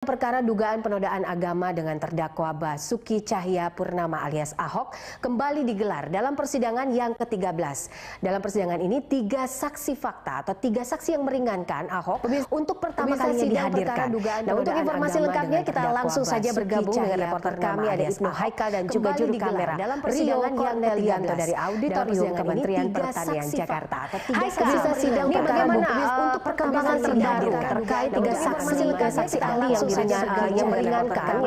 Perkara dugaan penodaan agama dengan terdakwa Basuki Cahayapurnama alias Ahok kembali digelar dalam persidangan yang ke-13. Dalam persidangan ini 3 saksi fakta atau 3 saksi yang meringankan Ahok untuk pertama kalinya dihadirkan. Nah, untuk informasi lengkapnya kita langsung saja bergabung dengan reporter kami ada Ibnu Haikal dan juga juru kamera Rio Cornelianto dari Auditorium Kementerian Pertanian Jakarta. Haikal, sidang bagaimana untuk perkembangan terbaru terkait 3 saksi ahli yang meringankan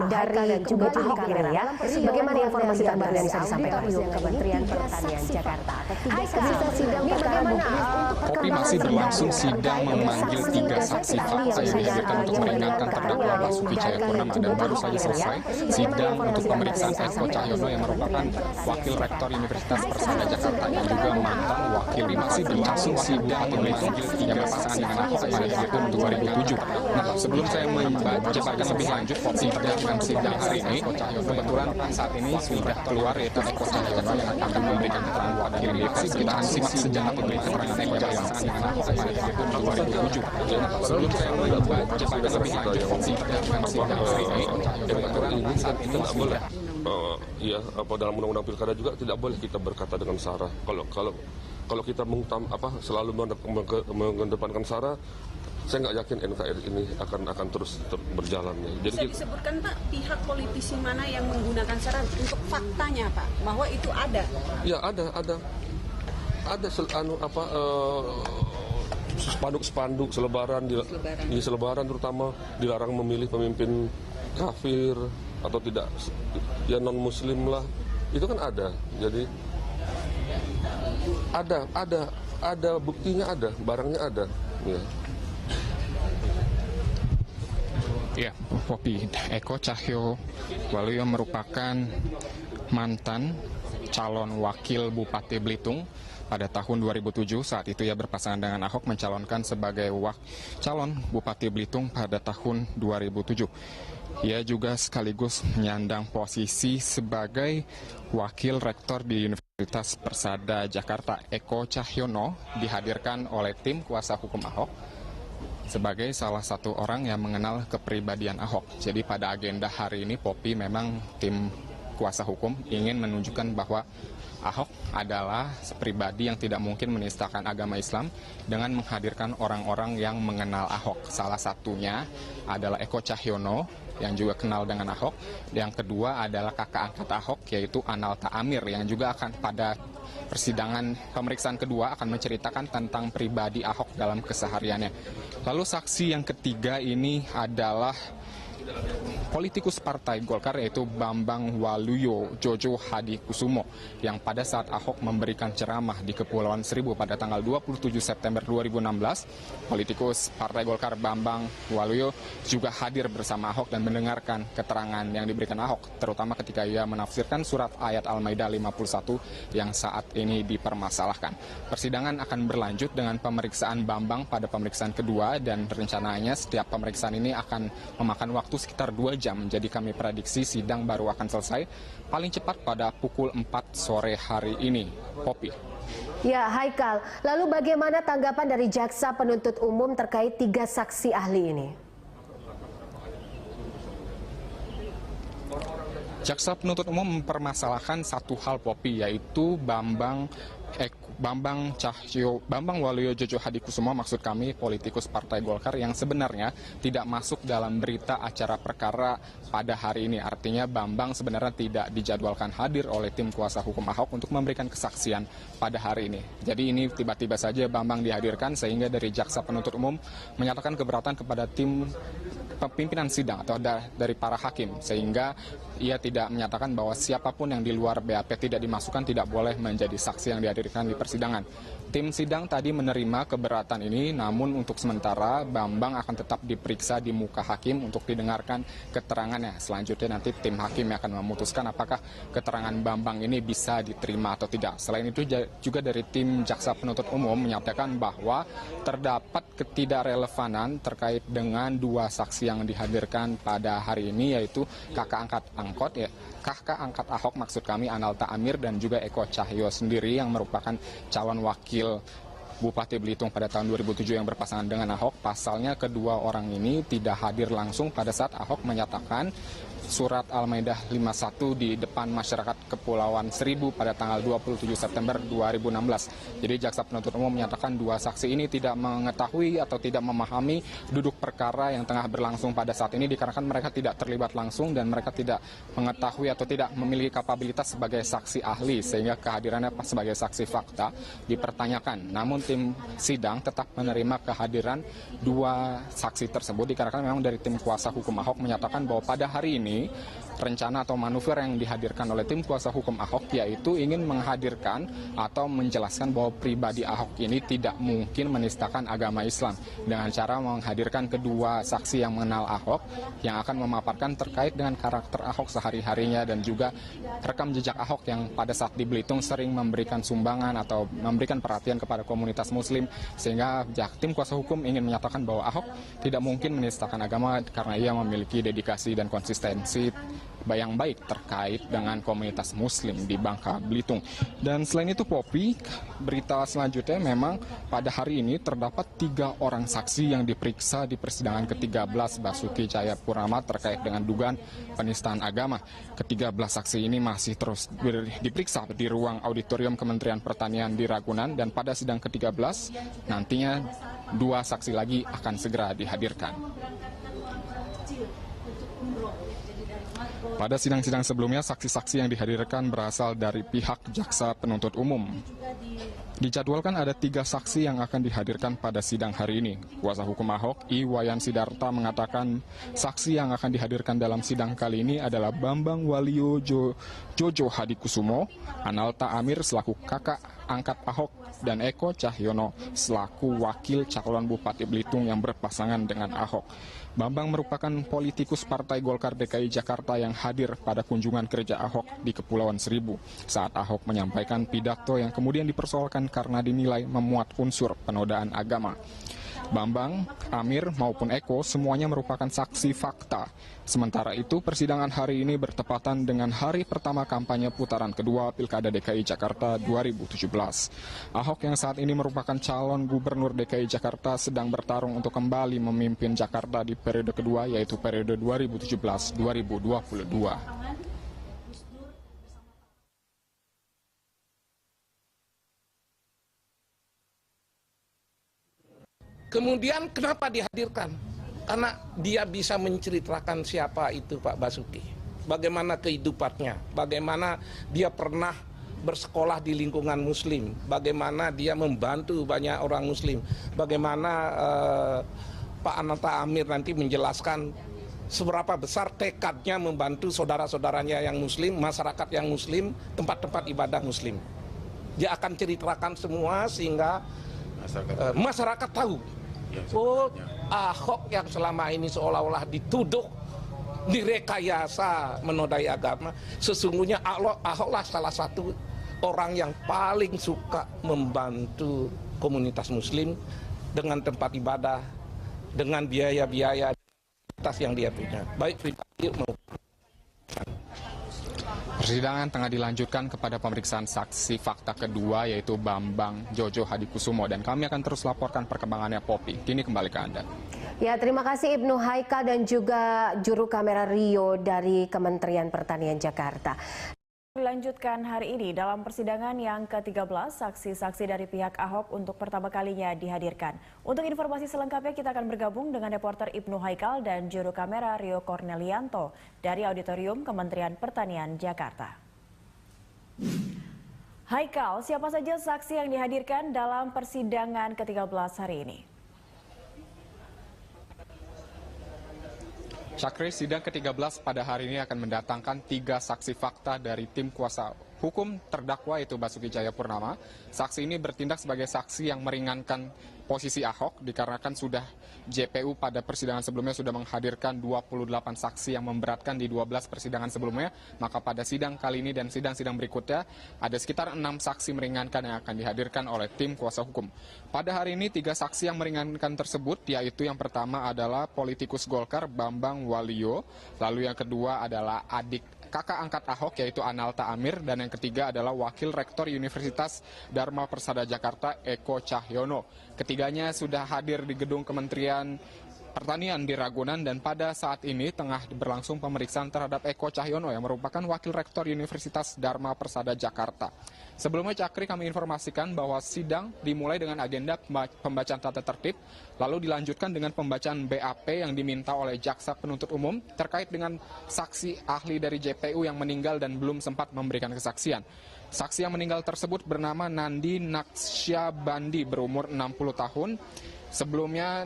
dari dan juga Ahok ini ya. Bagaimana informasi terbaru yang bisa disampaikan Kementerian Pertanian Jakarta? Popi masih berlangsung sidang memanggil 3 saksi fakta yang dihadirkan untuk meringankan terdakwa Basuki Cahayapurnama dan baru saja selesai sidang untuk pemeriksaan Eko Cahyono yang merupakan wakil rektor Universitas Persada Jakarta yang juga mantan wakil masih berlangsung sidang memanggil 3 pasangan dengan Ahok pada tahun 2007. Nah, sebelum saya menjelaskan lebih lanjut sidang hari ini, kebetulan saat ini sudah keluar yaitu Eko Cahyono yang akan memberikan keterangan wakil DPR. Kita simak sejarah pemberian keterangan Eko Cahyono dengan Ahok pada tahun 2007. Sebelum saya menjelaskan lebih lanjut sidang hari ini, kebetulan saat ini sudah dalam undang-undang pilkada juga tidak boleh kita berkata dengan sara. Kalau kita selalu mengedepankan sara, saya nggak yakin NKRI ini akan terus berjalan. Jadi bisa disebutkan Pak, pihak politisi mana yang menggunakan sara untuk faktanya Pak, bahwa itu ada? Ya ada spanduk selebaran di selebaran terutama dilarang memilih pemimpin kafir atau tidak ya non muslim lah, itu kan ada. Jadi ada buktinya, ada barangnya, ada ya. Ya, Popi, Eko Cahyowaluyo merupakan mantan calon wakil Bupati Belitung pada tahun 2007. Saat itu ia berpasangan dengan Ahok mencalonkan sebagai calon Bupati Belitung pada tahun 2007. Ia juga sekaligus menyandang posisi sebagai wakil rektor di Universitas Persada Jakarta. Eko Cahyono dihadirkan oleh tim kuasa hukum Ahok sebagai salah satu orang yang mengenal kepribadian Ahok. Jadi pada agenda hari ini, Popi, memang tim kuasa hukum ingin menunjukkan bahwa Ahok adalah pribadi yang tidak mungkin menistakan agama Islam dengan menghadirkan orang-orang yang mengenal Ahok. Salah satunya adalah Eko Cahyono yang juga kenal dengan Ahok. Yang kedua adalah kakak angkat Ahok yaitu Analta Amir yang juga akan pada persidangan pemeriksaan kedua akan menceritakan tentang pribadi Ahok dalam kesehariannya. Lalu saksi yang ketiga ini adalah politikus Partai Golkar yaitu Bambang Waluyo Jojo Hadikusumo yang pada saat Ahok memberikan ceramah di Kepulauan Seribu pada tanggal 27 September 2016, politikus Partai Golkar Bambang Waluyo juga hadir bersama Ahok dan mendengarkan keterangan yang diberikan Ahok, terutama ketika ia menafsirkan surat ayat Al-Maidah 51 yang saat ini dipermasalahkan. Persidangan akan berlanjut dengan pemeriksaan Bambang pada pemeriksaan kedua dan rencananya setiap pemeriksaan ini akan memakan waktu sekitar 2 jam, jadi kami prediksi sidang baru akan selesai paling cepat pada pukul 4 sore hari ini. Popi. Ya, Haikal. Lalu bagaimana tanggapan dari jaksa penuntut umum terkait 3 saksi ahli ini? Jaksa penuntut umum mempermasalahkan satu hal, Popi, yaitu Bambang Waluyo Jojo Hadikusumo, maksud kami politikus Partai Golkar yang sebenarnya tidak masuk dalam berita acara perkara pada hari ini. Artinya Bambang sebenarnya tidak dijadwalkan hadir oleh tim kuasa hukum Ahok untuk memberikan kesaksian pada hari ini. Jadi ini tiba-tiba saja Bambang dihadirkan sehingga dari jaksa penuntut umum menyatakan keberatan kepada tim pimpinan sidang atau dari para hakim, sehingga ia tidak menyatakan bahwa siapapun yang di luar BAP tidak dimasukkan tidak boleh menjadi saksi yang dihadirkan di persidangan. Tim sidang tadi menerima keberatan ini, namun untuk sementara Bambang akan tetap diperiksa di muka hakim untuk didengarkan keterangannya. Selanjutnya nanti tim hakim yang akan memutuskan apakah keterangan Bambang ini bisa diterima atau tidak. Selain itu juga dari tim jaksa penuntut umum menyatakan bahwa terdapat ketidakrelevanan terkait dengan 2 saksi yang dihadirkan pada hari ini, yaitu kakak angkat Ahok maksud kami Analta Amir dan juga Eko Cahyo sendiri yang merupakan calon wakil Bupati Belitung pada tahun 2007 yang berpasangan dengan Ahok. Pasalnya kedua orang ini tidak hadir langsung pada saat Ahok menyatakan surat Al-Maidah 51 di depan masyarakat Kepulauan Seribu pada tanggal 27 September 2016. Jadi jaksa penuntut umum menyatakan dua saksi ini tidak mengetahui atau tidak memahami duduk perkara yang tengah berlangsung pada saat ini dikarenakan mereka tidak terlibat langsung dan mereka tidak mengetahui atau tidak memiliki kapabilitas sebagai saksi ahli sehingga kehadirannya sebagai saksi fakta dipertanyakan. Namun tim sidang tetap menerima kehadiran dua saksi tersebut dikarenakan memang dari tim kuasa hukum Ahok menyatakan bahwa pada hari ini rencana atau manuver yang dihadirkan oleh tim kuasa hukum Ahok yaitu ingin menghadirkan atau menjelaskan bahwa pribadi Ahok ini tidak mungkin menistakan agama Islam dengan cara menghadirkan kedua saksi yang mengenal Ahok yang akan memaparkan terkait dengan karakter Ahok sehari-harinya dan juga rekam jejak Ahok yang pada saat di Belitung sering memberikan sumbangan atau memberikan perhatian kepada komunitas muslim sehingga tim kuasa hukum ingin menyatakan bahwa Ahok tidak mungkin menistakan agama karena ia memiliki dedikasi dan konsistensi yang baik terkait dengan komunitas muslim di Bangka Belitung. Dan selain itu Popi, berita selanjutnya memang pada hari ini terdapat 3 orang saksi yang diperiksa di persidangan ke-13 Basuki Cahayapurnama terkait dengan dugaan penistaan agama. Ke-13 saksi ini masih terus diperiksa di ruang auditorium Kementerian Pertanian di Ragunan dan pada sidang ke-13 nantinya 2 saksi lagi akan segera dihadirkan. Pada sidang-sidang sebelumnya, saksi-saksi yang dihadirkan berasal dari pihak jaksa penuntut umum. Dijadwalkan ada 3 saksi yang akan dihadirkan pada sidang hari ini. Kuasa hukum Ahok, I. Wayan Sidarta mengatakan saksi yang akan dihadirkan dalam sidang kali ini adalah Bambang Walio Jojo Hadikusumo, Analta Amir selaku kakak angkat Ahok, dan Eko Cahyono selaku wakil calon Bupati Belitung yang berpasangan dengan Ahok. Bambang merupakan politikus Partai Golkar DKI Jakarta yang hadir pada kunjungan kerja Ahok di Kepulauan Seribu saat Ahok menyampaikan pidato yang kemudian dipersoalkan karena dinilai memuat unsur penodaan agama. Bambang, Amir maupun Eko semuanya merupakan saksi fakta. Sementara itu persidangan hari ini bertepatan dengan hari pertama kampanye putaran kedua Pilkada DKI Jakarta 2017. Ahok yang saat ini merupakan calon gubernur DKI Jakarta sedang bertarung untuk kembali memimpin Jakarta di periode kedua yaitu periode 2017-2022. Kemudian kenapa dihadirkan? Karena dia bisa menceritakan siapa itu Pak Basuki. Bagaimana kehidupannya, bagaimana dia pernah bersekolah di lingkungan muslim, bagaimana dia membantu banyak orang muslim, bagaimana Pak Analta Amir nanti menjelaskan seberapa besar tekadnya membantu saudara-saudaranya yang muslim, masyarakat yang muslim, tempat-tempat ibadah muslim. Dia akan ceritakan semua sehingga masyarakat tahu. Oh, Ahok yang selama ini seolah-olah dituduh direkayasa menodai agama, sesungguhnya Ahoklah salah satu orang yang paling suka membantu komunitas muslim dengan tempat ibadah, dengan biaya-biaya yang dia punya, baik pribadi maupun. Persidangan tengah dilanjutkan kepada pemeriksaan saksi fakta kedua yaitu Bambang Jojo Hadikusumo dan kami akan terus laporkan perkembangannya Popi. Kini kembali ke Anda. Ya, terima kasih Ibnu Haikal dan juga juru kamera Rio dari Kementerian Pertanian Jakarta. Dilanjutkan hari ini dalam persidangan yang ke-13, saksi-saksi dari pihak Ahok untuk pertama kalinya dihadirkan. Untuk informasi selengkapnya kita akan bergabung dengan reporter Ibnu Haikal dan juru kamera Rio Cornelianto dari Auditorium Kementerian Pertanian Jakarta. Haikal, siapa saja saksi yang dihadirkan dalam persidangan ke-13 hari ini? Syakri, sidang ke-13 pada hari ini akan mendatangkan 3 saksi fakta dari tim kuasa hukum terdakwa yaitu Basuki Cahayapurnama. Saksi ini bertindak sebagai saksi yang meringankan posisi Ahok dikarenakan sudah JPU pada persidangan sebelumnya sudah menghadirkan 28 saksi yang memberatkan di 12 persidangan sebelumnya, maka pada sidang kali ini dan sidang-sidang berikutnya ada sekitar 6 saksi meringankan yang akan dihadirkan oleh tim kuasa hukum. Pada hari ini 3 saksi yang meringankan tersebut, yaitu yang pertama adalah politikus Golkar Bambang Walio, lalu yang kedua adalah kakak angkat Ahok yaitu Analta Amir, dan yang ketiga adalah Wakil Rektor Universitas Dharma Persada Jakarta Eko Cahyono. Ketiganya sudah hadir di gedung Kementerian Pertanian di Ragunan, dan pada saat ini tengah berlangsung pemeriksaan terhadap Eko Cahyono yang merupakan Wakil Rektor Universitas Dharma Persada Jakarta. Sebelumnya Cakri, kami informasikan bahwa sidang dimulai dengan agenda pembacaan tata tertib, lalu dilanjutkan dengan pembacaan BAP yang diminta oleh Jaksa Penuntut Umum terkait dengan saksi ahli dari JPU yang meninggal dan belum sempat memberikan kesaksian. Saksi yang meninggal tersebut bernama Nandi Naksyabandi, berumur 60 tahun. Sebelumnya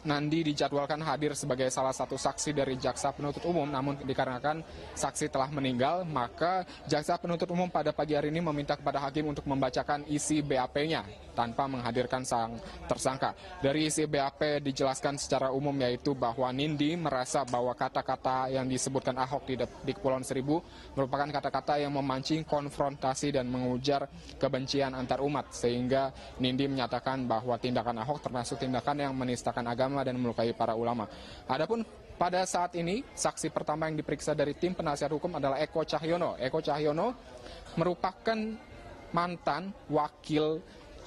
Nandi dijadwalkan hadir sebagai salah satu saksi dari Jaksa Penuntut Umum, namun dikarenakan saksi telah meninggal, maka Jaksa Penuntut Umum pada pagi hari ini meminta kepada hakim untuk membacakan isi BAP-nya tanpa menghadirkan sang tersangka. Dari isi BAP dijelaskan secara umum yaitu bahwa Nindi merasa bahwa kata-kata yang disebutkan Ahok di Kepulauan Seribu merupakan kata-kata yang memancing konfrontasi dan mengujar kebencian antar umat, sehingga Nindi menyatakan bahwa tindakan Ahok termasuk tindakan yang menistakan agama dan melukai para ulama. Adapun pada saat ini, saksi pertama yang diperiksa dari tim penasihat hukum adalah Eko Cahyono. Eko Cahyono merupakan mantan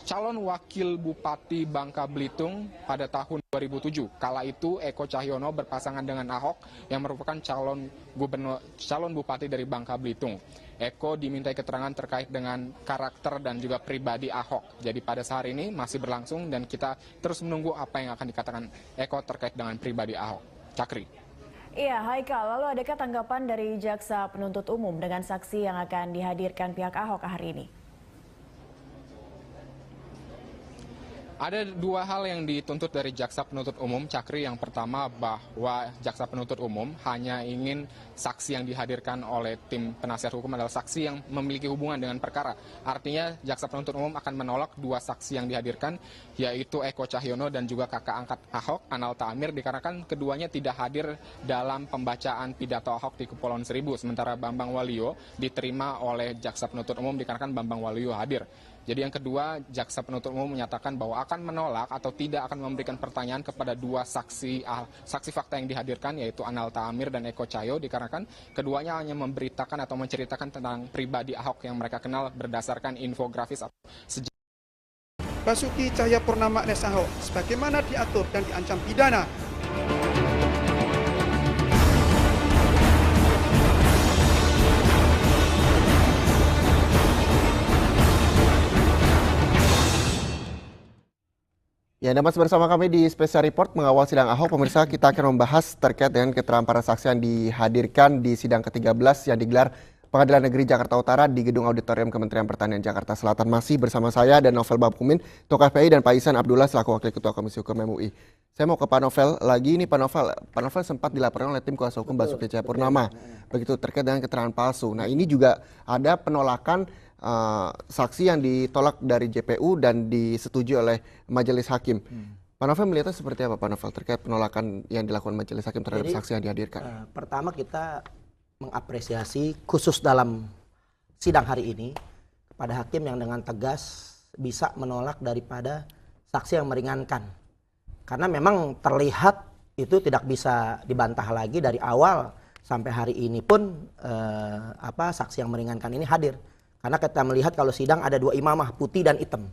calon wakil Bupati Bangka Belitung pada tahun 2007. Kala itu Eko Cahyono berpasangan dengan Ahok yang merupakan calon bupati dari Bangka Belitung. Eko dimintai keterangan terkait dengan karakter dan juga pribadi Ahok. Jadi pada saat ini masih berlangsung dan kita terus menunggu apa yang akan dikatakan Eko terkait dengan pribadi Ahok. Cakri. Iya, Haikal, lalu adakah tanggapan dari Jaksa Penuntut Umum dengan saksi yang akan dihadirkan pihak Ahok hari ini? Ada 2 hal yang dituntut dari Jaksa Penuntut Umum, Cakri. Yang pertama bahwa Jaksa Penuntut Umum hanya ingin saksi yang dihadirkan oleh tim penasihat hukum adalah saksi yang memiliki hubungan dengan perkara. Artinya Jaksa Penuntut Umum akan menolak 2 saksi yang dihadirkan, yaitu Eko Cahyono dan juga kakak angkat Ahok, Analta Amir, dikarenakan keduanya tidak hadir dalam pembacaan pidato Ahok di Kepulauan Seribu. Sementara Bambang Walio diterima oleh Jaksa Penuntut Umum dikarenakan Bambang Walio hadir. Jadi yang kedua, Jaksa Penuntut Umum menyatakan bahwa akan menolak atau tidak akan memberikan pertanyaan kepada 2 saksi fakta yang dihadirkan, yaitu Analta Amir dan Eko Cahyo, dikarenakan keduanya hanya memberitakan atau menceritakan tentang pribadi Ahok yang mereka kenal berdasarkan infografis atau sejarah. Basuki Cahayapurnama alias Ahok sebagaimana diatur dan diancam pidana. Ya, Anda masih bersama kami di Special Report mengawal sidang Ahok. Pemirsa, kita akan membahas terkait dengan keterangan para saksi yang dihadirkan di sidang ke-13 yang digelar Pengadilan Negeri Jakarta Utara di Gedung Auditorium Kementerian Pertanian Jakarta Selatan. Masih bersama saya dan Novel Babkumin, Ketua KPI, dan Pak Ihsan Abdullah selaku Wakil Ketua Komisi Hukum MUI. Saya mau ke Pak Novel lagi. Ini Pak Novel sempat dilaporkan oleh tim kuasa hukum Basuki Cahayapurnama begitu terkait dengan keterangan palsu. Nah, ini juga ada penolakan saksi yang ditolak dari JPU dan disetujui oleh Majelis Hakim. Pak Novel melihatnya seperti apa, Pak Novel, terkait penolakan yang dilakukan Majelis Hakim terhadap saksi yang dihadirkan? Pertama, kita mengapresiasi khusus dalam sidang hari ini kepada hakim yang dengan tegas bisa menolak daripada saksi yang meringankan. Karena memang terlihat itu tidak bisa dibantah lagi dari awal sampai hari ini pun saksi yang meringankan ini hadir. Karena kita melihat kalau sidang ada 2 imamah putih dan hitam.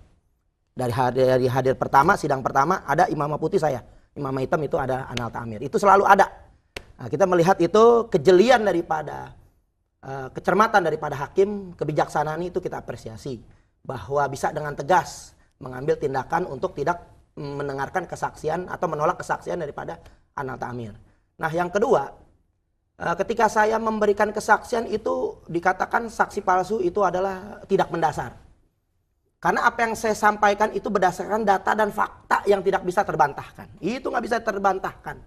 Dari hadir pertama, sidang pertama ada imamah putih saya. Imamah hitam itu ada Analta Amir. Itu selalu ada. Nah, kita melihat itu kejelian daripada kecermatan daripada hakim, kebijaksanaan itu kita apresiasi. Bahwa bisa dengan tegas mengambil tindakan untuk tidak mendengarkan kesaksian atau menolak kesaksian daripada Analta Amir. Nah, yang kedua, ketika saya memberikan kesaksian itu dikatakan saksi palsu itu adalah tidak mendasar. Karena apa yang saya sampaikan itu berdasarkan data dan fakta yang tidak bisa terbantahkan. Itu nggak bisa terbantahkan.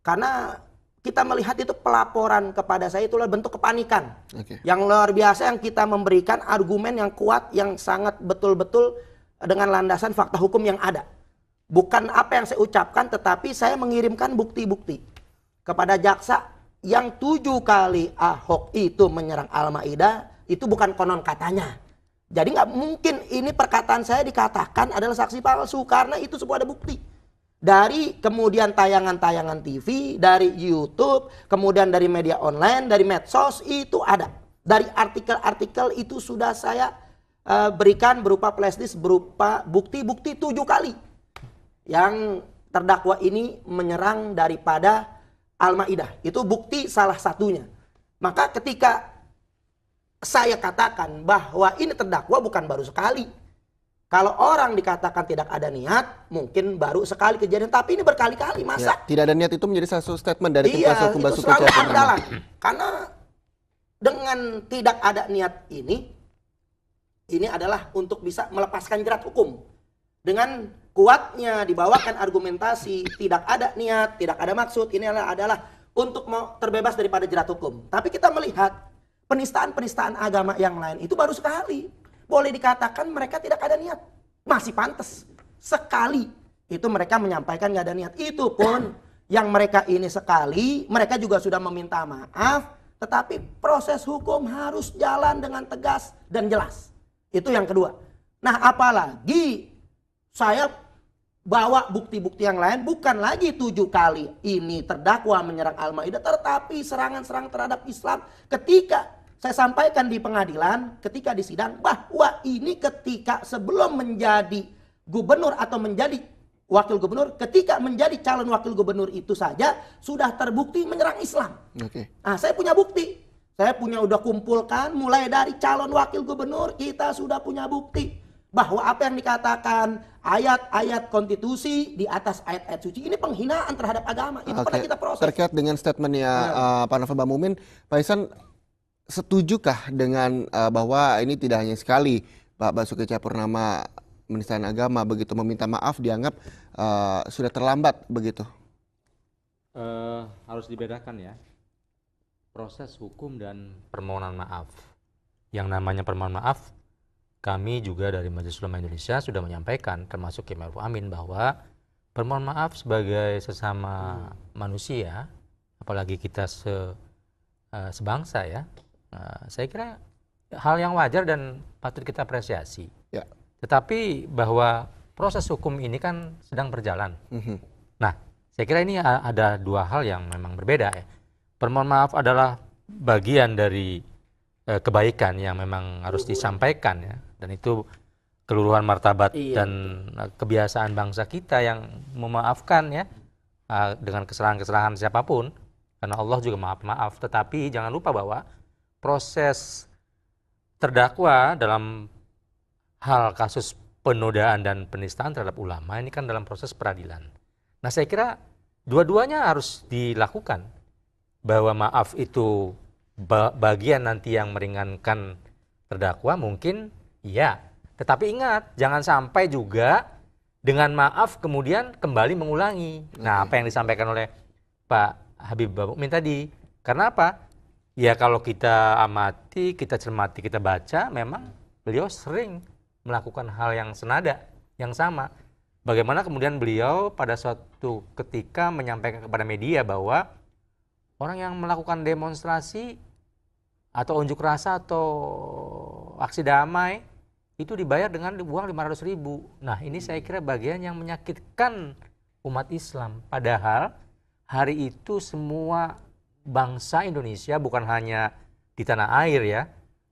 Karena kita melihat itu pelaporan kepada saya itu bentuk kepanikan. Yang luar biasa yang kita memberikan argumen yang kuat, yang sangat betul-betul dengan landasan fakta hukum yang ada. bukan apa yang saya ucapkan, tetapi saya mengirimkan bukti-bukti kepada jaksa yang 7 kali Ahok itu menyerang Al-Maidah, itu bukan konon katanya. Jadi nggak mungkin ini perkataan saya dikatakan adalah saksi palsu, karena itu semua ada bukti. Dari kemudian tayangan-tayangan TV, dari YouTube, kemudian dari media online, dari medsos, itu ada. Dari artikel-artikel itu sudah saya berikan berupa flash disk, berupa bukti-bukti 7 kali. Yang terdakwa ini menyerang daripada Al-Maidah. Itu bukti salah satunya. Maka ketika saya katakan bahwa ini terdakwa bukan baru sekali. Kalau orang dikatakan tidak ada niat, mungkin baru sekali kejadian. Tapi ini berkali-kali, masa? Ya, tidak ada niat itu menjadi satu statement dari tim kuasa hukum Basuki Cahayapurnama. Cahayapurnama. Andalan. Karena dengan tidak ada niat ini adalah untuk bisa melepaskan jerat hukum. Dengan kuatnya dibawakan argumentasi, tidak ada niat, tidak ada maksud, ini adalah untuk mau terbebas daripada jerat hukum. Tapi kita melihat penistaan-penistaan agama yang lain itu baru sekali. Boleh dikatakan mereka tidak ada niat. Masih pantas. Sekali itu mereka menyampaikan nggak ada niat. Itu pun yang mereka ini sekali, mereka juga sudah meminta maaf. Tetapi proses hukum harus jalan dengan tegas dan jelas. Itu yang kedua. Nah, apalagi saya bawa bukti-bukti yang lain, bukan lagi 7 kali ini terdakwa menyerang Al-Maidah, tetapi serangan-serangan terhadap Islam. Ketika saya sampaikan di pengadilan, ketika di sidang, bahwa ini ketika sebelum menjadi gubernur atau menjadi wakil gubernur, ketika menjadi calon wakil gubernur itu saja sudah terbukti menyerang Islam. Nah, saya punya bukti. Saya udah kumpulkan mulai dari calon wakil gubernur, kita sudah punya bukti bahwa apa yang dikatakan ayat-ayat konstitusi di atas ayat-ayat suci ini penghinaan terhadap agama. Itu pernah kita proses. Terkait dengan statementnya Pak Novel Bamumin, Pak Ihsan setujukah dengan bahwa ini tidak hanya sekali Pak Basuki Cahayapurnama menistaan agama begitu, meminta maaf dianggap sudah terlambat begitu? Harus dibedakan ya, proses hukum dan permohonan maaf. Yang namanya permohonan maaf, kami juga dari Majelis Ulama Indonesia sudah menyampaikan, termasuk Kiai Ma'ruf Amin, bahwa permohonan maaf sebagai sesama manusia, apalagi kita sebangsa ya, saya kira hal yang wajar dan patut kita apresiasi. Ya. Tetapi bahwa proses hukum ini kan sedang berjalan. Nah, saya kira ini ada 2 hal yang memang berbeda ya. Permohonan maaf adalah bagian dari kebaikan yang memang harus disampaikan ya, dan itu keluruhan martabat dan kebiasaan bangsa kita yang memaafkan ya, dengan kesalahan-kesalahan siapapun, karena Allah juga maaf. Tetapi jangan lupa bahwa proses terdakwa dalam hal kasus penodaan dan penistaan terhadap ulama ini kan dalam proses peradilan. Nah, saya kira dua-duanya harus dilakukan. Bahwa maaf itu bagian nanti yang meringankan terdakwa mungkin iya. Tetapi ingat, jangan sampai juga dengan maaf kemudian kembali mengulangi. Nah, apa yang disampaikan oleh Pak Habib Bamumin tadi. Karena apa? Ya kalau kita amati, kita cermati, kita baca, memang beliau sering melakukan hal yang senada, yang sama. Bagaimana kemudian beliau pada suatu ketika menyampaikan kepada media bahwa orang yang melakukan demonstrasi atau unjuk rasa atau aksi damai itu dibayar dengan uang 500.000. Nah, ini saya kira bagian yang menyakitkan umat Islam. Padahal hari itu semua bangsa Indonesia, bukan hanya di tanah air ya,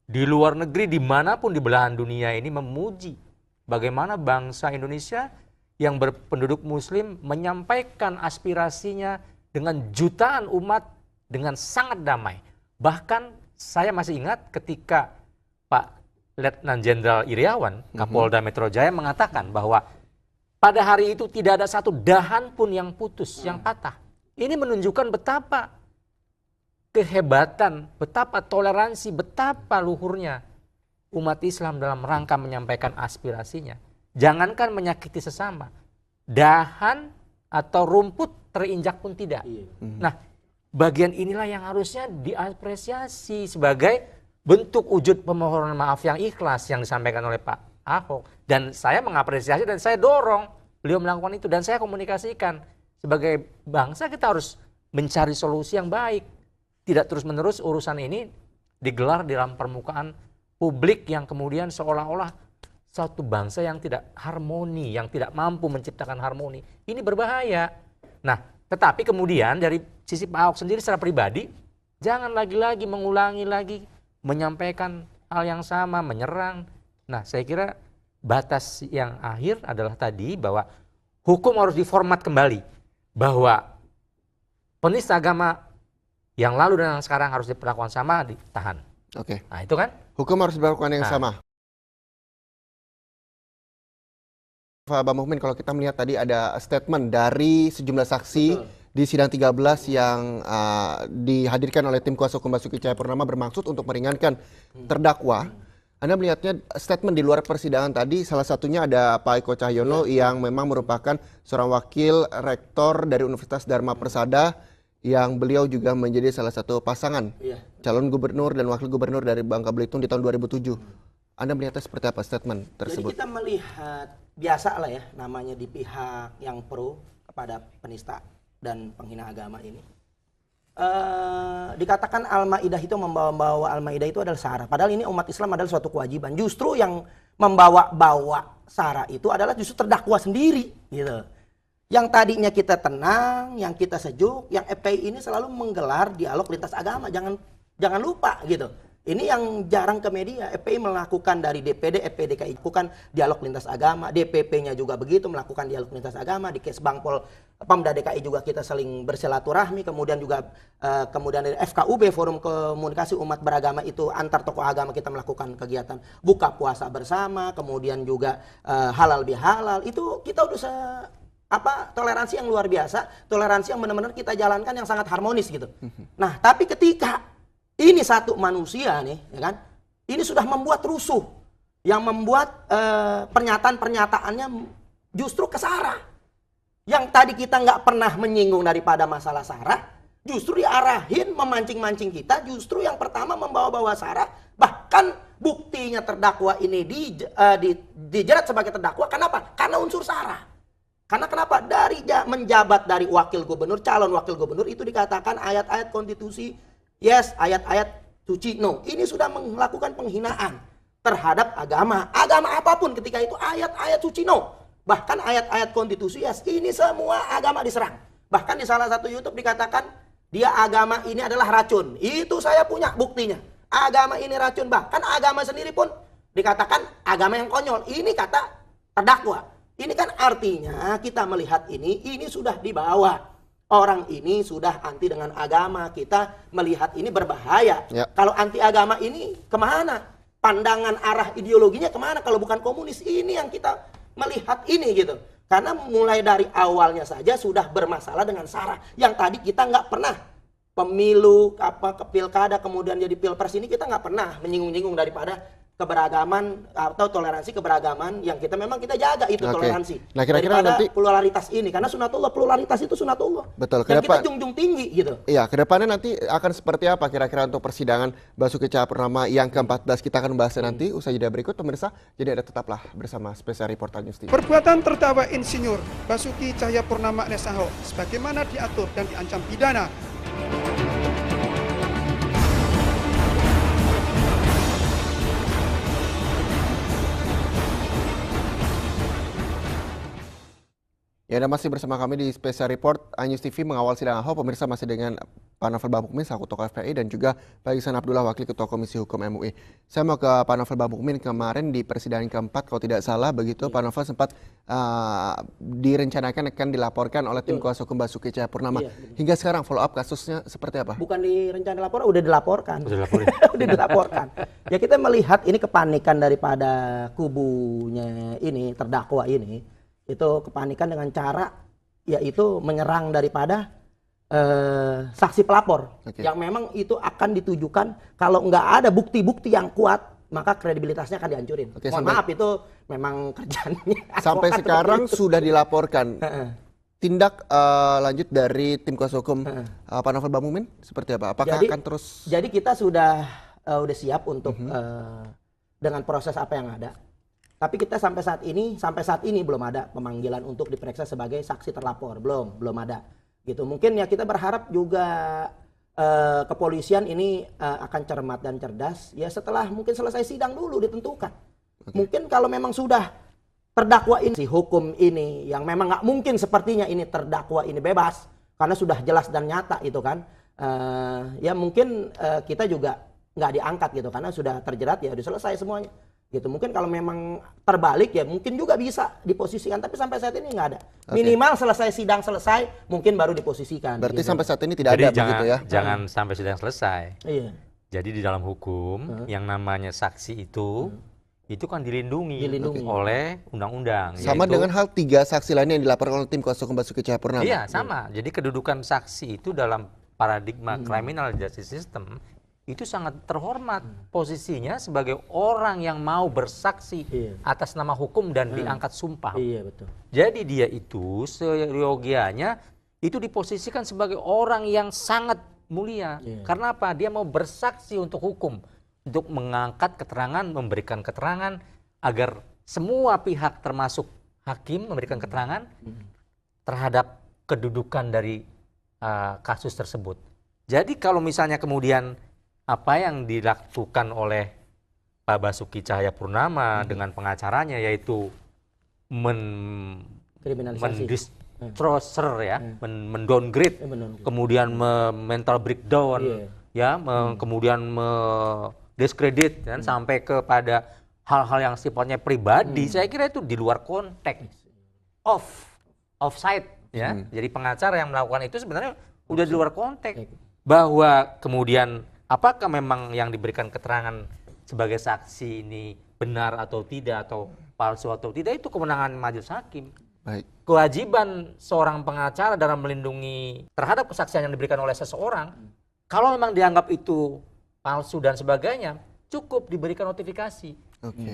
di luar negeri dimanapun di belahan dunia ini memuji bagaimana bangsa Indonesia yang berpenduduk muslim menyampaikan aspirasinya dengan jutaan umat dengan sangat damai. Bahkan saya masih ingat ketika Pak Letnan Jenderal Iriawan, Kapolda Metro Jaya, mengatakan bahwa pada hari itu tidak ada satu dahan pun yang putus, yang patah. Ini menunjukkan betapa kehebatan, betapa toleransi, betapa luhurnya umat Islam dalam rangka menyampaikan aspirasinya. Jangankan menyakiti sesama, dahan atau rumput terinjak pun tidak. Nah, bagian inilah yang harusnya diapresiasi sebagai bentuk wujud permohonan maaf yang ikhlas yang disampaikan oleh Pak Ahok. Dan saya mengapresiasi dan saya dorong beliau melakukan itu, dan saya komunikasikan sebagai bangsa kita harus mencari solusi yang baik, tidak terus-menerus urusan ini digelar di dalam permukaan publik yang kemudian seolah-olah satu bangsa yang tidak harmoni, yang tidak mampu menciptakan harmoni. Ini berbahaya. Nah, tetapi kemudian dari sisi Pak Ahok sendiri secara pribadi, jangan lagi-lagi mengulangi lagi, menyampaikan hal yang sama, menyerang. Nah, saya kira batas yang akhir adalah tadi bahwa hukum harus diformat kembali. Bahwa penista agama yang lalu dan yang sekarang harus diperlakukan sama, ditahan. Oke. Nah itu kan. Hukum harus dilakukan yang sama. Pak Muhmin, kalau kita melihat tadi ada statement dari sejumlah saksi di sidang 13 yang dihadirkan oleh tim kuasa hukum Basuki Cahayapurnama bermaksud untuk meringankan terdakwa. Anda melihatnya statement di luar persidangan tadi, salah satunya ada Pak Eko Cahyono yang memang merupakan seorang wakil rektor dari Universitas Dharma Persada, yang beliau juga menjadi salah satu pasangan calon gubernur dan wakil gubernur dari Bangka Belitung di tahun 2007. Anda melihatnya seperti apa statement tersebut? Jadi kita melihat biasa lah ya, namanya di pihak yang pro kepada penista dan penghina agama ini. Dikatakan Al-Maidah itu membawa Al-Maidah itu adalah sara. Padahal ini umat Islam adalah suatu kewajiban. Justru yang membawa sara itu adalah justru terdakwa sendiri, gitu. Yang tadinya kita tenang, yang kita sejuk, yang FPI ini selalu menggelar dialog lintas agama. Jangan lupa gitu. Ini yang jarang ke media. FPI melakukan dari DPD, FPDKI melakukan dialog lintas agama. DPP-nya juga begitu melakukan dialog lintas agama. Di Kesbangpol, Pemda DKI juga kita saling bersilaturahmi. Kemudian juga kemudian dari FKUB, Forum Komunikasi Umat Beragama itu antar tokoh agama kita melakukan kegiatan buka puasa bersama. Kemudian juga halal bihalal. Itu kita udah toleransi yang luar biasa, toleransi yang benar-benar kita jalankan yang sangat harmonis gitu. Nah, tapi ketika ini satu manusia nih, ya kan, ini sudah membuat rusuh, yang membuat pernyataan-pernyataannya justru ke sara. Yang tadi kita nggak pernah menyinggung daripada masalah sara, justru diarahin memancing-mancing kita, justru yang pertama membawa-bawa sara, bahkan buktinya terdakwa ini dijerat sebagai terdakwa. Kenapa? Karena unsur sara. Karena kenapa? Dari menjabat dari wakil gubernur, calon wakil gubernur itu dikatakan ayat-ayat konstitusi, yes, ayat-ayat suci, no. Ini sudah melakukan penghinaan terhadap agama. Agama apapun ketika itu ayat-ayat suci, no. Bahkan ayat-ayat konstitusi, yes, ini semua agama diserang. Bahkan di salah satu YouTube dikatakan, dia agama ini adalah racun. Itu saya punya buktinya. Agama ini racun. Bahkan agama sendiri pun dikatakan agama yang konyol. Ini kata terdakwa. Ini kan artinya kita melihat ini sudah dibawa. Orang ini sudah anti dengan agama. Kita melihat ini berbahaya. Ya. Kalau anti agama ini kemana? Pandangan arah ideologinya kemana? Kalau bukan komunis, ini yang kita melihat ini gitu. Karena mulai dari awalnya saja sudah bermasalah dengan sara. Yang tadi kita nggak pernah pemilu, ke pilkada, kemudian jadi pilpres ini kita nggak pernah menyinggung-nyinggung daripada keberagaman atau toleransi keberagaman yang memang kita jaga itu toleransi. Nah, kira-kira nanti pluralitas ini karena sunatullah, pluralitas itu sunatullah. Betul. Dan kita junjung tinggi gitu. Iya, kedepannya nanti akan seperti apa kira-kira untuk persidangan Basuki Cahayapurnama yang ke-14? Kita akan membahasnya nanti usai jeda berikut pemirsa. Jadi ada tetaplah bersama Spesial Report News TV. Perbuatan terdakwa Insinyur Basuki Cahayapurnama alias Ahok sebagaimana diatur dan diancam pidana. Ya, Anda masih bersama kami di Spesial Report News TV mengawal sidang Ahok. Pemirsa masih dengan Pak Novel Bamukmin selaku tokoh FPI dan juga Pak Ihsan Abdullah Wakil Ketua Komisi Hukum MUI. Saya mau ke Pak Novel Bamukmin. Kemarin di persidangan keempat kalau tidak salah begitu Pak Novel sempat direncanakan akan dilaporkan oleh tim kuasa hukum Basuki Cahayapurnama. Hingga sekarang follow up kasusnya seperti apa? Bukan direncanakan laporan, udah dilaporkan. Udah dilaporkan. Ya kita melihat ini kepanikan daripada kubunya ini terdakwa ini. Itu kepanikan dengan cara yaitu menyerang daripada saksi pelapor yang memang itu akan ditujukan kalau nggak ada bukti-bukti yang kuat maka kredibilitasnya akan dihancurin. Mohon maaf itu memang kerjanya. Sampai sekarang sudah dilaporkan. Tindak lanjut dari tim kuasa hukum Pak Novel Bamukmin seperti apa? Apakah akan terus? Jadi kita sudah siap untuk dengan proses apa yang ada. Tapi kita sampai saat ini belum ada pemanggilan untuk diperiksa sebagai saksi terlapor, belum ada. Gitu. Mungkin ya kita berharap juga kepolisian ini akan cermat dan cerdas. Ya setelah mungkin selesai sidang dulu ditentukan. Mungkin kalau memang sudah terdakwa ini si hukum ini yang memang nggak mungkin sepertinya ini terdakwa ini bebas karena sudah jelas dan nyata itu kan. Ya mungkin kita juga nggak diangkat gitu karena sudah terjerat ya sudah selesai semuanya. Gitu. Mungkin kalau memang terbalik ya mungkin juga bisa diposisikan, tapi sampai saat ini nggak ada. Minimal selesai sidang selesai mungkin baru diposisikan. Berarti gitu. sampai saat ini tidak Jadi ada begitu ya? Jangan sampai sidang selesai. Iya. Jadi di dalam hukum yang namanya saksi itu kan dilindungi oleh undang-undang. Sama dengan hal 3 saksi lainnya yang dilaporkan oleh tim kuasa hukum Basuki Cahayapurnama. Iya, sama. Jadi kedudukan saksi itu dalam paradigma criminal justice system itu sangat terhormat posisinya sebagai orang yang mau bersaksi atas nama hukum dan diangkat sumpah. Iya, betul. Jadi dia itu seyogianya itu diposisikan sebagai orang yang sangat mulia. Karena apa? Dia mau bersaksi untuk hukum, untuk mengangkat keterangan, memberikan keterangan agar semua pihak termasuk hakim memberikan keterangan terhadap kedudukan dari kasus tersebut. Jadi kalau misalnya kemudian apa yang dilakukan oleh Pak Basuki Cahayapurnama dengan pengacaranya yaitu mendistroser ya, mendowngrade, kemudian mental breakdown, ya, kemudian diskredit dan sampai kepada hal-hal yang sifatnya pribadi, saya kira itu di luar konteks, offside, ya. Jadi pengacara yang melakukan itu sebenarnya udah di luar konteks, bahwa kemudian apakah memang yang diberikan keterangan sebagai saksi ini benar atau tidak, atau palsu atau tidak, itu kewenangan majelis hakim. Baik. Kewajiban seorang pengacara dalam melindungi terhadap kesaksian yang diberikan oleh seseorang, kalau memang dianggap itu palsu dan sebagainya, cukup diberikan notifikasi.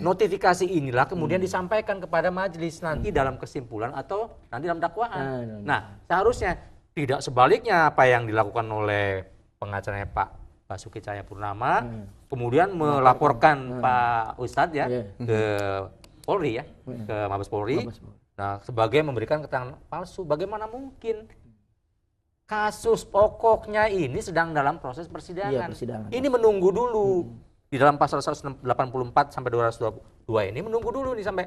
Notifikasi inilah kemudian disampaikan kepada majelis nanti dalam kesimpulan atau nanti dalam dakwaan. Nah, seharusnya tidak sebaliknya apa yang dilakukan oleh pengacaranya Pak Basuki Cahayapurnama, kemudian melaporkan Pak Ustadz ya ke Polri ya, ke Mabes Polri. Nah, sebagai memberikan keterangan palsu, bagaimana mungkin? Kasus pokoknya ini sedang dalam proses persidangan. Ini menunggu dulu. Di dalam pasal 184 sampai 222 ini menunggu dulu nih sampai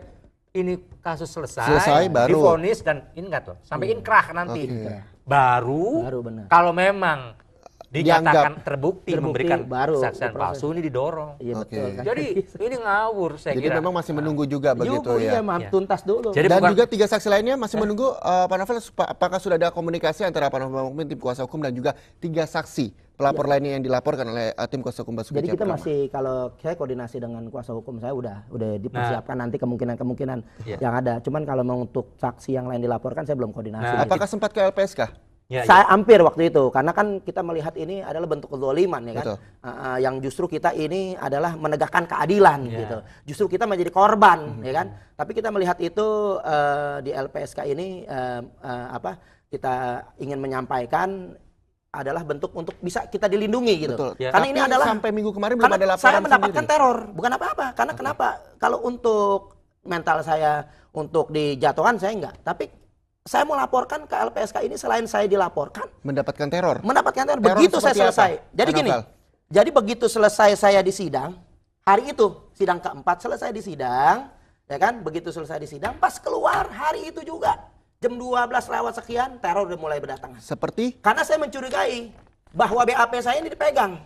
ini kasus selesai baru divonis dan ingat loh, sampai inkrah nanti. Baru kalau memang dinyatakan terbukti memberikan kesaksian palsu, ini didorong. Jadi ini ngawur saya kira. Jadi memang masih menunggu juga begitu ya. Tuntas dulu. Jadi dan juga 3 saksi lainnya masih menunggu Pak Novel, apakah sudah ada komunikasi antara Pak Novel Mukmin tim kuasa hukum dan juga 3 saksi pelapor lainnya yang dilaporkan oleh tim kuasa hukum Basuki Cahayapurnama? Jadi kita masih, kalau saya koordinasi dengan kuasa hukum saya udah dipersiapkan nanti kemungkinan yang ada. Cuman kalau mau untuk saksi yang lain dilaporkan saya belum koordinasi. Apakah sempat ke LPSK? Saya hampir waktu itu, karena kan kita melihat ini adalah bentuk kezaliman ya kan, yang justru kita ini adalah menegakkan keadilan gitu, justru kita menjadi korban ya kan, tapi kita melihat itu di LPSK ini kita ingin menyampaikan adalah bentuk untuk bisa kita dilindungi gitu. Karena ini adalah sampai minggu kemarin belum ada laporan saya mendapatkan sendiri. teror, bukan apa-apa. Karena kenapa? Kalau untuk mental saya untuk dijatuhkan saya enggak, tapi saya mau laporkan ke LPSK ini selain saya dilaporkan mendapatkan teror. Begitu saya selesai. Jadi gini. Jadi begitu selesai saya di sidang, hari itu sidang keempat selesai di sidang, ya kan? Begitu selesai di sidang, pas keluar hari itu juga jam 12 lewat sekian teror udah mulai berdatangan. Seperti? Karena saya mencurigai bahwa BAP saya ini dipegang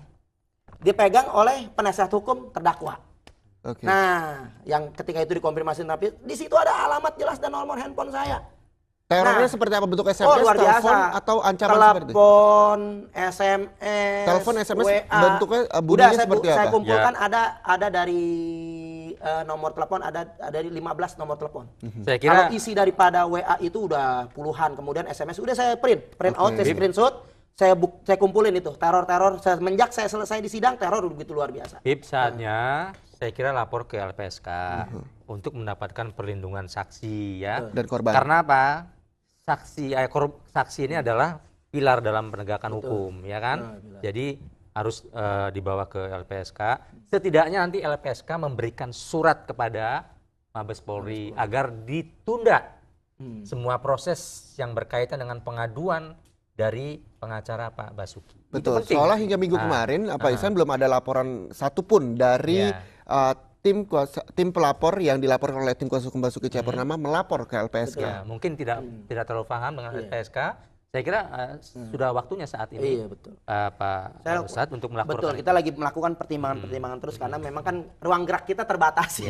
oleh penasihat hukum terdakwa. Nah, yang ketika itu dikonfirmasi tapi di situ ada alamat jelas dan nomor handphone saya. Terornya seperti apa? Bentuk SMS, telepon, atau ancaman seperti itu? Telepon, SMS, telepon, SMS, WA. bentuknya bunyinya seperti apa? Saya kumpulkan ada dari nomor telepon, ada dari 15 nomor telepon. Saya kira kalau isi daripada WA itu udah puluhan, kemudian SMS udah saya print out, saya screenshot, saya kumpulin itu teror semenjak saya selesai di sidang, teror begitu luar biasa. Saatnya saya kira lapor ke LPSK untuk mendapatkan perlindungan saksi ya. Dan korban. Karena apa? Saksi ini adalah pilar dalam penegakan hukum, ya kan? Jadi harus dibawa ke LPSK. Setidaknya nanti LPSK memberikan surat kepada Mabes Polri agar ditunda semua proses yang berkaitan dengan pengaduan dari pengacara Pak Basuki. Betul, soalnya hingga minggu kemarin Pak Ihsan belum ada laporan satupun dari tim pelapor yang dilaporkan oleh tim kuasa hukum Basuki Cahayapurnama melapor ke LPSK. Ya, mungkin tidak terlalu paham dengan LPSK. Saya kira sudah waktunya saat ini Pak Ustadz untuk melaporkan. Betul, kita lagi melakukan pertimbangan-pertimbangan terus karena memang kan ruang gerak kita terbatasi.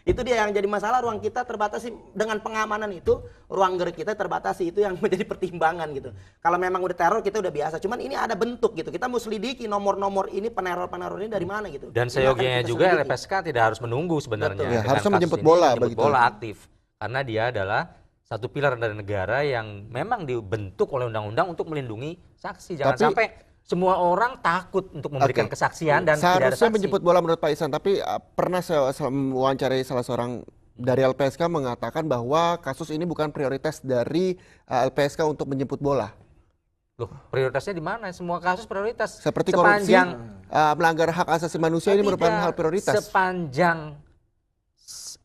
Itu dia yang jadi masalah, ruang kita terbatasi dengan pengamanan itu, ruang gerak kita terbatasi, itu yang menjadi pertimbangan gitu. Kalau memang udah teror kita udah biasa, cuman ini ada bentuk gitu. Kita mau selidiki nomor-nomor ini, peneror-peneror ini dari mana gitu. Dan seyogianya juga LPSK tidak harus menunggu sebenarnya. Ya, harusnya menjemput bola begitu. Bola aktif karena dia adalah satu pilar dari negara yang memang dibentuk oleh undang-undang untuk melindungi saksi. Jangan sampai semua orang takut untuk memberikan kesaksian dan tidak ada saksi. Seharusnya menjemput bola menurut Pak Ihsan, tapi pernah saya mewawancarai salah seorang dari LPSK mengatakan bahwa kasus ini bukan prioritas dari LPSK untuk menjemput bola. Loh, prioritasnya di mana? Semua kasus prioritas. Seperti korupsi, melanggar hak asasi manusia ini merupakan hal prioritas. Sepanjang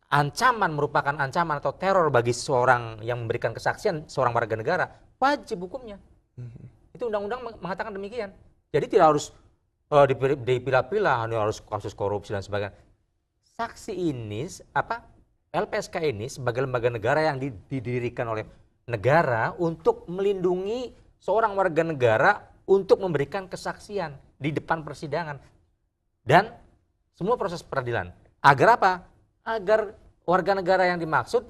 ancaman merupakan ancaman atau teror bagi seorang yang memberikan kesaksian, seorang warga negara, wajib hukumnya. Itu undang-undang mengatakan demikian. Jadi tidak harus dipilah-pilah, harus kasus korupsi dan sebagainya. Saksi ini, LPSK ini sebagai lembaga negara yang didirikan oleh negara untuk melindungi seorang warga negara untuk memberikan kesaksian di depan persidangan dan semua proses peradilan. Agar apa? Agar warga negara yang dimaksud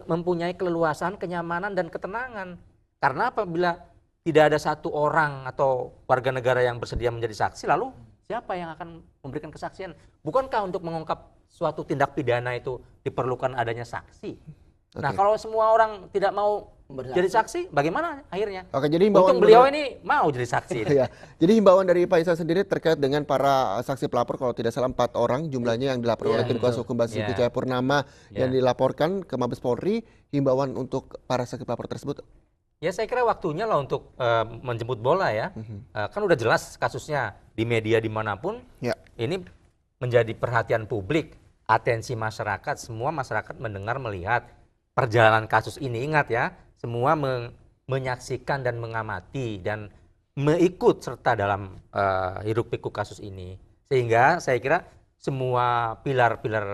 mempunyai keleluasan, kenyamanan, dan ketenangan. Karena apabila tidak ada satu orang atau warga negara yang bersedia menjadi saksi, lalu siapa yang akan memberikan kesaksian? Bukankah untuk mengungkap suatu tindak pidana itu diperlukan adanya saksi? Nah, kalau semua orang tidak mau jadi saksi, bagaimana akhirnya? Jadi untung beliau ini mau jadi saksi. Ya. Jadi himbauan dari Pak Ihsan sendiri terkait dengan para saksi pelapor, kalau tidak salah 4 orang jumlahnya yang dilaporkan oleh tim kuasa hukum Basuki Cahayapurnama yang dilaporkan ke Mabes Polri, himbauan untuk para saksi pelapor tersebut. Ya, saya kira waktunya lah untuk menjemput bola ya. Kan udah jelas kasusnya di media dimanapun. Ini menjadi perhatian publik, atensi masyarakat, semua masyarakat mendengar, melihat perjalanan kasus ini. Ingat ya, semua menyaksikan dan mengamati dan mengikut serta dalam hiruk pikuk kasus ini. Sehingga saya kira semua pilar-pilar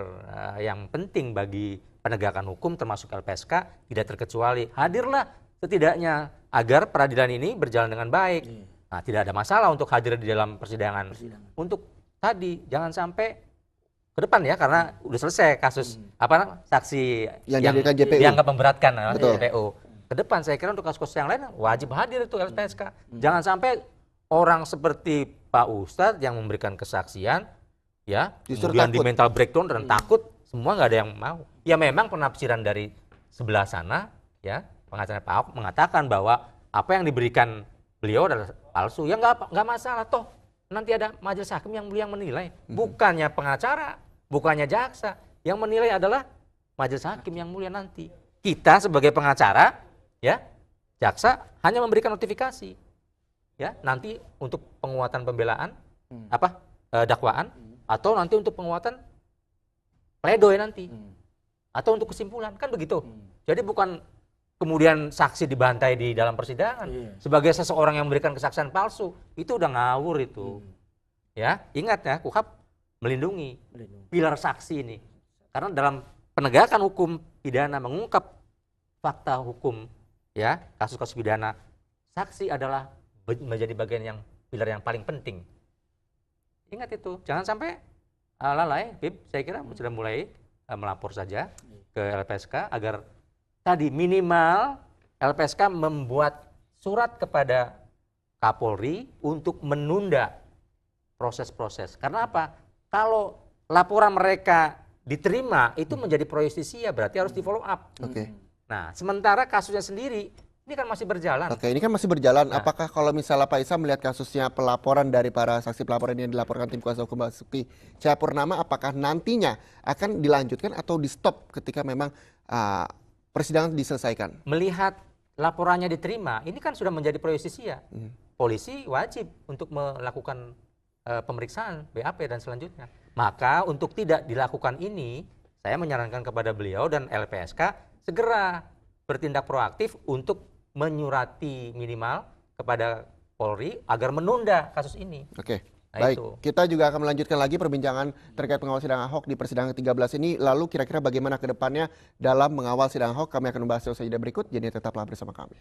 yang penting bagi penegakan hukum termasuk LPSK tidak terkecuali. Hadirlah setidaknya agar peradilan ini berjalan dengan baik. Nah, tidak ada masalah untuk hadir di dalam persidangan. Untuk tadi jangan sampai ke depan ya, karena udah selesai kasus saksi yang dianggap memberatkan JPU. Ke depan saya kira untuk kasus-kasus yang lain wajib hadir itu LPSK. Jangan sampai orang seperti Pak Ustadz yang memberikan kesaksian ya kemudian di mental breakdown dan takut, semua nggak ada yang mau. Ya memang penafsiran dari sebelah sana ya, pengacara Pak Ahok mengatakan bahwa apa yang diberikan beliau adalah palsu. Ya nggak masalah, toh nanti ada majelis hakim yang menilai. Bukannya pengacara, bukannya jaksa. Yang menilai adalah majelis hakim yang mulia nanti. Kita sebagai pengacara, ya, jaksa hanya memberikan notifikasi. Ya, nanti untuk penguatan pembelaan, dakwaan, atau nanti untuk penguatan pledoi nanti. Atau untuk kesimpulan, kan begitu. Jadi bukan kemudian saksi dibantai di dalam persidangan sebagai seseorang yang memberikan kesaksian palsu, itu udah ngawur itu. Ya, ingat ya, KUHAP melindungi pilar saksi ini. Karena dalam penegakan hukum pidana mengungkap fakta hukum ya, kasus-kasus pidana, saksi adalah menjadi bagian yang pilar yang paling penting. Ingat itu, jangan sampai lalai. Bib, saya kira sudah mulai melapor saja ke LPSK agar tadi minimal LPSK membuat surat kepada Kapolri untuk menunda proses-proses. Karena apa? Kalau laporan mereka diterima itu menjadi pro justisia, berarti harus di follow up. Nah, sementara kasusnya sendiri ini kan masih berjalan. Ini kan masih berjalan. Nah, apakah kalau misalnya Pak Ihsan melihat kasusnya pelaporan dari para saksi pelaporan yang dilaporkan tim kuasa hukum Basuki Cahayapurnama, apakah nantinya akan dilanjutkan atau di stop ketika memang persidangan diselesaikan? Melihat laporannya diterima, ini kan sudah menjadi pro justisia. Polisi wajib untuk melakukan pemeriksaan BAP dan selanjutnya. Maka untuk tidak dilakukan ini, saya menyarankan kepada beliau dan LPSK segera bertindak proaktif untuk menyurati minimal kepada Polri agar menunda kasus ini. Oke. Nah, Baik, itu. kita juga akan melanjutkan lagi perbincangan terkait pengawal sidang Ahok di persidangan ke-13 ini. Lalu kira-kira bagaimana ke depannya dalam mengawal sidang Ahok? Kami akan membahasnya usai jeda berikut, jadi tetaplah bersama kami.